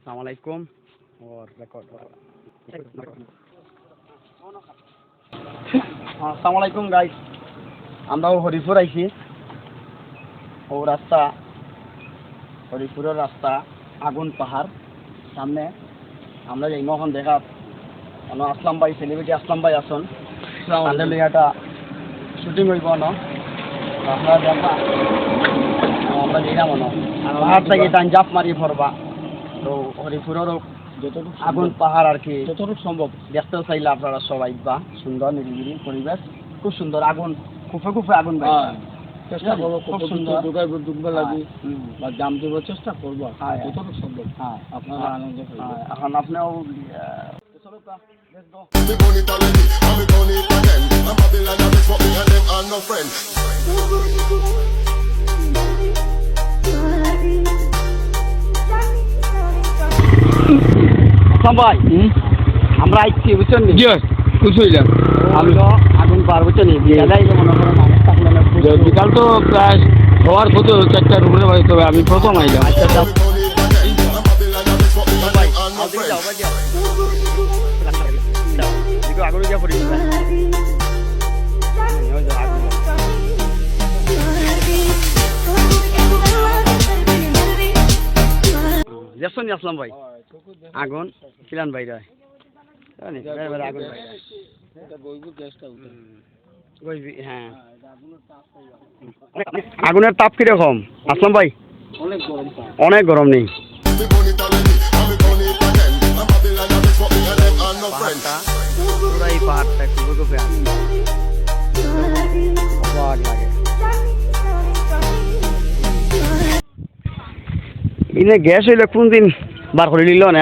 अस्सलामुअलैकुम और रिकॉर्ड अस्सलामुअलैकुम गाइस আমরাও হরিপুর আইছি ও রাস্তা হরিপুরের রাস্তা আগুন পাহাড় সামনে আমরা যাই মখন দেখা আসলাম ভাই সেলিব্রিটি আসলাম ভাই আসুন আমাদের লিয়াটা শুটিং হইব না আপনারা দেখা আমরা যাই না মনে পাহাড় থেকে টান জাপ মারি পড়বা তো হরিপুরেরও যতটুকু আগুন পাহাড় আর কি যতটুকু সম্ভব দেখতে চাইলে আপনারা সবাই বা সুন্দর নিরিবিলি পরিবেশ খুব সুন্দর আগুন কুফে কুফে আগুন চেষ্টা করবো খুব সুন্দর ডুববে লাগি বা জাম দেবো চেষ্টা করবো যতটুকু সম্ভব আপনারা আনন্দ এখন আপনিও ভাই আমরা আইছি বুঝছেন বুঝলাম আমি তো আগুন পার বুঝছেন মনে করেন বিকাল তো প্রায় হওয়ার কত 4টার উপরে বাজে তবে আমি প্রথম আইলাম দেখছেন আসলাম ভাই আগুন কিলান ভাই হ্যাঁ আগুনের তাপ কিরকম আসলাম ভাই অনেক গরম নেই পাহাড়টা কুপে লাগে ইনে গ্যাস হইলে কোন দিন বার করে নিল না